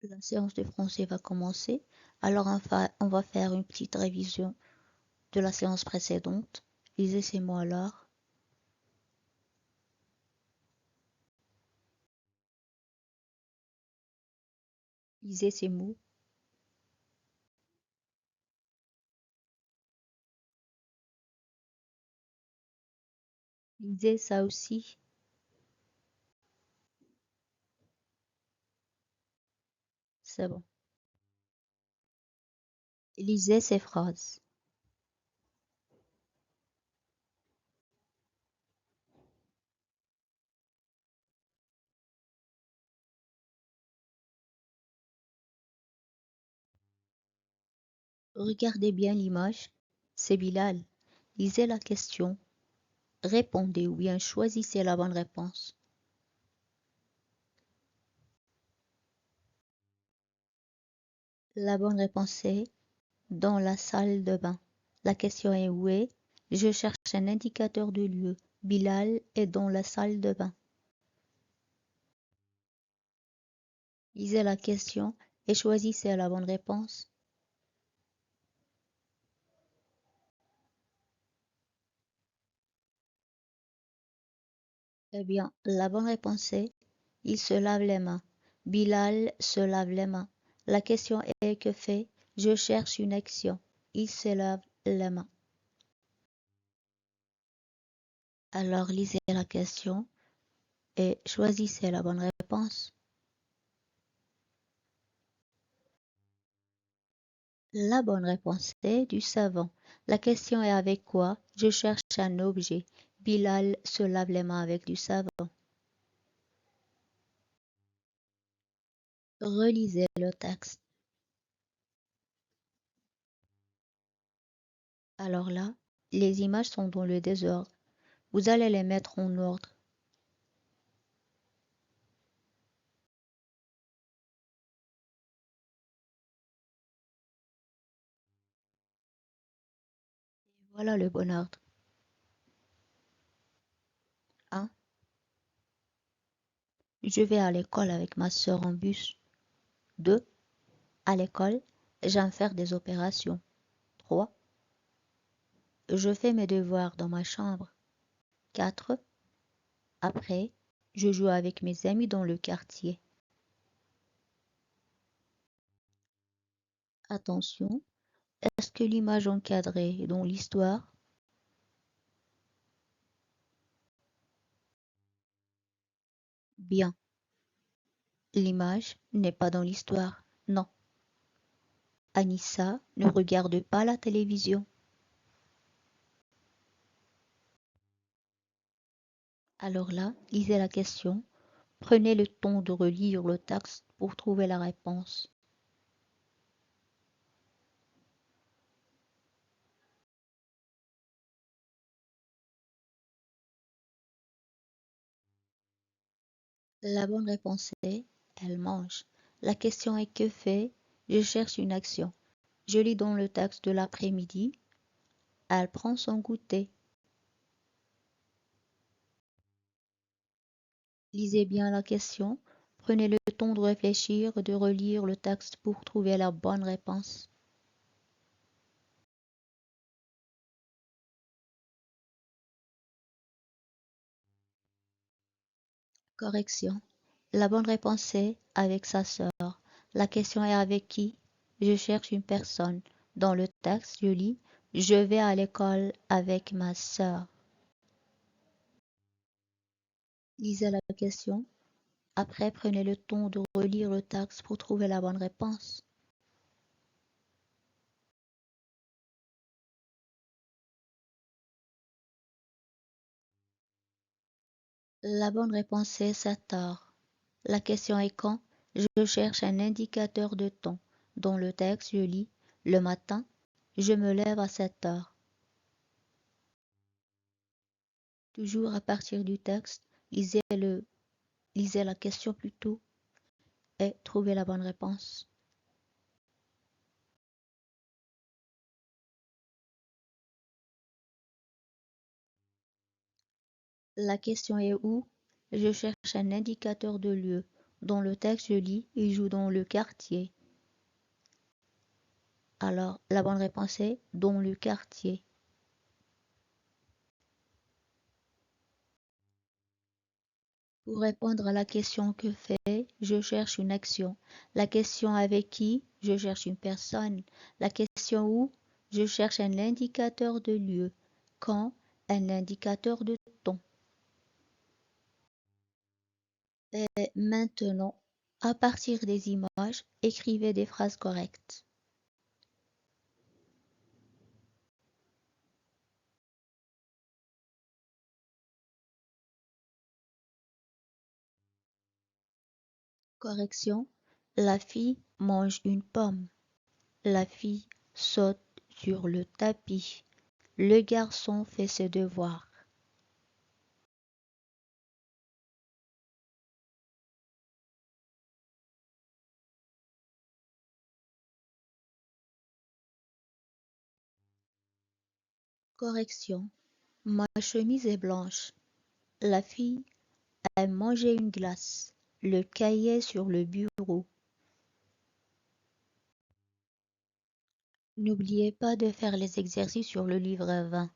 La séance de français va commencer. Alors on va faire une petite révision de la séance précédente. Lisez ces mots alors. Lisez ces mots. Lisez ça aussi. C'est bon. Lisez ces phrases. Regardez bien l'image. C'est Bilal. Lisez la question. Répondez ou bien choisissez la bonne réponse. La bonne réponse est dans la salle de bain. La question est où est? Je cherche un indicateur de lieu. Bilal est dans la salle de bain. Lisez la question et choisissez la bonne réponse. Eh bien, la bonne réponse est il se lave les mains. Bilal se lave les mains. La question est que fait? Je cherche une action. Il se lave les mains. Alors lisez la question et choisissez la bonne réponse. La bonne réponse est du savon. La question est avec quoi? Je cherche un objet. Bilal se lave les mains avec du savon. Relisez le texte. Alors là, les images sont dans le désordre. Vous allez les mettre en ordre. Voilà le bon ordre. 1. Je vais à l'école avec ma sœur en bus. 2. À l'école, j'aime faire des opérations. 3. Je fais mes devoirs dans ma chambre. 4. Après, je joue avec mes amis dans le quartier. Attention, est-ce que l'image encadrée est dans l'histoire? Bien, l'image n'est pas dans l'histoire. Non, Anissa ne regarde pas la télévision. Alors là, lisez la question. Prenez le temps de relire le texte pour trouver la réponse. La bonne réponse est elle mange. La question est que fait? Je cherche une action. Je lis dans le texte de l'après-midi. Elle prend son goûter. Lisez bien la question. Prenez le temps de réfléchir, de relire le texte pour trouver la bonne réponse. Correction. La bonne réponse est avec sa sœur. La question est avec qui? Je cherche une personne. Dans le texte, je lis je vais à l'école avec ma sœur. Lisez la question. Après, prenez le temps de relire le texte pour trouver la bonne réponse. La bonne réponse est 7 heures. La question est quand? Je cherche un indicateur de temps. Dans le texte, je lis le matin, je me lève à 7 heures. Toujours à partir du texte, lisez la question plutôt et trouvez la bonne réponse. La question est où? Je cherche un indicateur de lieu. Dans le texte, je lis, il joue dans le quartier. Alors, la bonne réponse est dans le quartier. Pour répondre à la question que fait, je cherche une action. La question avec qui, je cherche une personne. La question où, je cherche un indicateur de lieu. Quand, un indicateur de temps. Et maintenant, à partir des images, écrivez des phrases correctes. Correction. La fille mange une pomme. La fille saute sur le tapis. Le garçon fait ses devoirs. Correction. Ma chemise est blanche. La fille a mangé une glace. Le cahier sur le bureau. N'oubliez pas de faire les exercices sur le livre 20.